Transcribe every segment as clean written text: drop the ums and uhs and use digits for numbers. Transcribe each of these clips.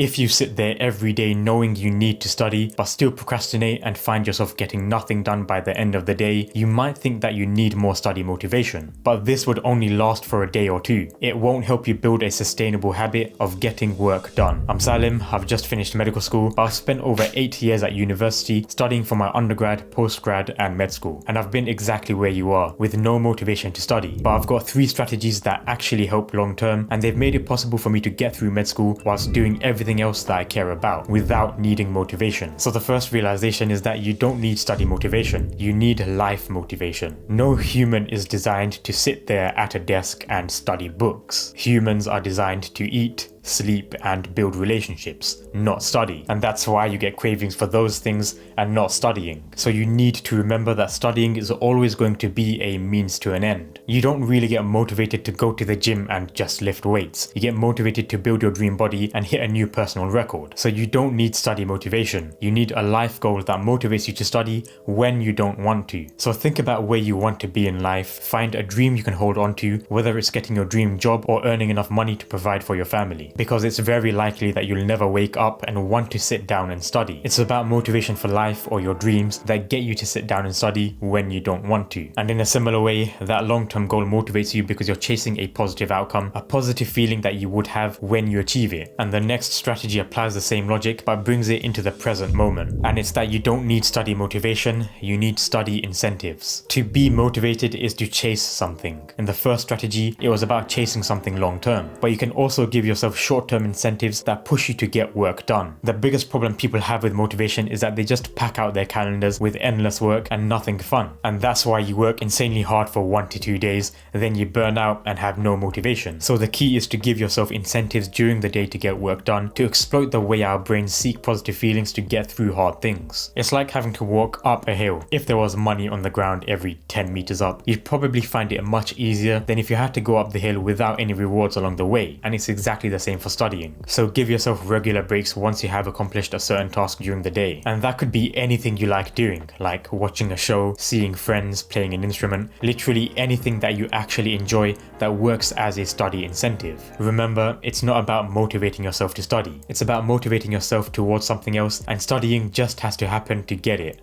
If you sit there every day knowing you need to study but still procrastinate and find yourself getting nothing done by the end of the day, you might think that you need more study motivation. But this would only last for a day or two. It won't help you build a sustainable habit of getting work done. I'm Salim, I've just finished medical school, but I've spent over 8 years at university studying for my undergrad, postgrad and med school. And I've been exactly where you are, with no motivation to study. But I've got 3 strategies that actually help long term, and they've made it possible for me to get through med school whilst doing everything else that I care about without needing motivation. So the first realization is that you don't need study motivation, you need life motivation. No human is designed to sit there at a desk and study books. Humans are designed to eat, sleep and build relationships, not study. And that's why you get cravings for those things and not studying. So you need to remember that studying is always going to be a means to an end. You don't really get motivated to go to the gym and just lift weights. You get motivated to build your dream body and hit a new personal record. So you don't need study motivation. You need a life goal that motivates you to study when you don't want to. So think about where you want to be in life. Find a dream you can hold on to, whether it's getting your dream job or earning enough money to provide for your family. Because it's very likely that you'll never wake up and want to sit down and study. It's about motivation for life or your dreams that get you to sit down and study when you don't want to. And in a similar way, that long-term goal motivates you because you're chasing a positive outcome, a positive feeling that you would have when you achieve it. And the next strategy applies the same logic but brings it into the present moment. And it's that you don't need study motivation, you need study incentives. To be motivated is to chase something. In the first strategy, it was about chasing something long-term. But you can also give yourself short-term incentives that push you to get work done. The biggest problem people have with motivation is that they just pack out their calendars with endless work and nothing fun. And that's why you work insanely hard for 1 to 2 days, then you burn out and have no motivation. So the key is to give yourself incentives during the day to get work done, to exploit the way our brains seek positive feelings to get through hard things. It's like having to walk up a hill. If there was money on the ground every 10 meters up, you'd probably find it much easier than if you had to go up the hill without any rewards along the way. And it's exactly the same for studying. So give yourself regular breaks once you have accomplished a certain task during the day. And that could be anything you like doing, like watching a show, seeing friends, playing an instrument, literally anything that you actually enjoy that works as a study incentive. Remember, it's not about motivating yourself to study. It's about motivating yourself towards something else, and studying just has to happen to get it.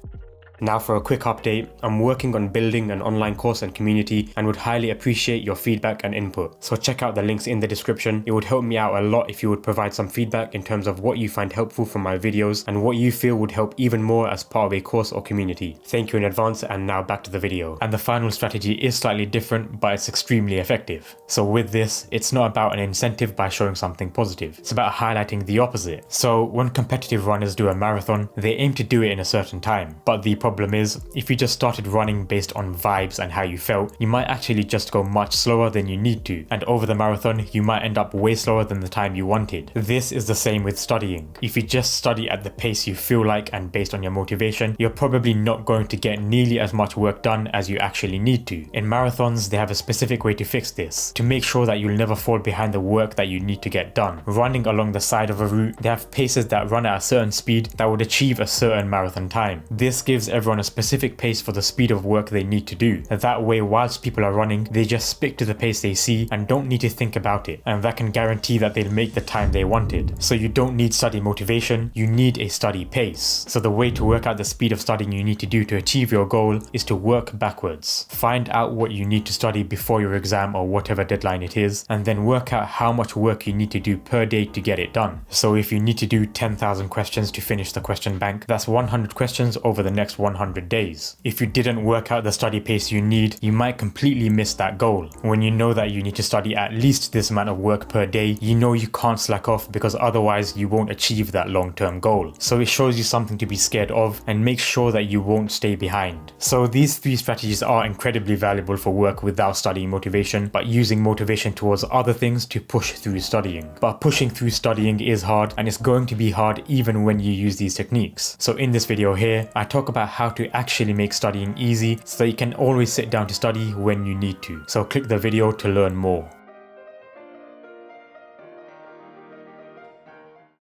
Now for a quick update, I'm working on building an online course and community and would highly appreciate your feedback and input. So check out the links in the description. It would help me out a lot if you would provide some feedback in terms of what you find helpful from my videos and what you feel would help even more as part of a course or community. Thank you in advance, and now back to the video. And the final strategy is slightly different, but it's extremely effective. So with this, it's not about an incentive by showing something positive. It's about highlighting the opposite. So when competitive runners do a marathon, they aim to do it in a certain time. But the problem is, if you just started running based on vibes and how you felt, you might actually just go much slower than you need to, and over the marathon you might end up way slower than the time you wanted. This is the same with studying. If you just study at the pace you feel like and based on your motivation, you're probably not going to get nearly as much work done as you actually need to. In marathons, they have a specific way to fix this, to make sure that you'll never fall behind the work that you need to get done. Running along the side of a route, they have paces that run at a certain speed that would achieve a certain marathon time. This gives everyone a specific pace for the speed of work they need to do. That way, whilst people are running, they just stick to the pace they see and don't need to think about it, and that can guarantee that they'll make the time they wanted. So you don't need study motivation, you need a study pace. So the way to work out the speed of studying you need to do to achieve your goal is to work backwards. Find out what you need to study before your exam or whatever deadline it is, and then work out how much work you need to do per day to get it done. So if you need to do 10,000 questions to finish the question bank, that's 100 questions over the next 100 days. If you didn't work out the study pace you need, you might completely miss that goal. When you know that you need to study at least this amount of work per day, you know you can't slack off, because otherwise you won't achieve that long-term goal. So it shows you something to be scared of and makes sure that you won't stay behind. So these 3 strategies are incredibly valuable for work without studying motivation, but using motivation towards other things to push through studying. But pushing through studying is hard, and it's going to be hard even when you use these techniques. So in this video here, I talk about how to actually make studying easy so that you can always sit down to study when you need to. So click the video to learn more.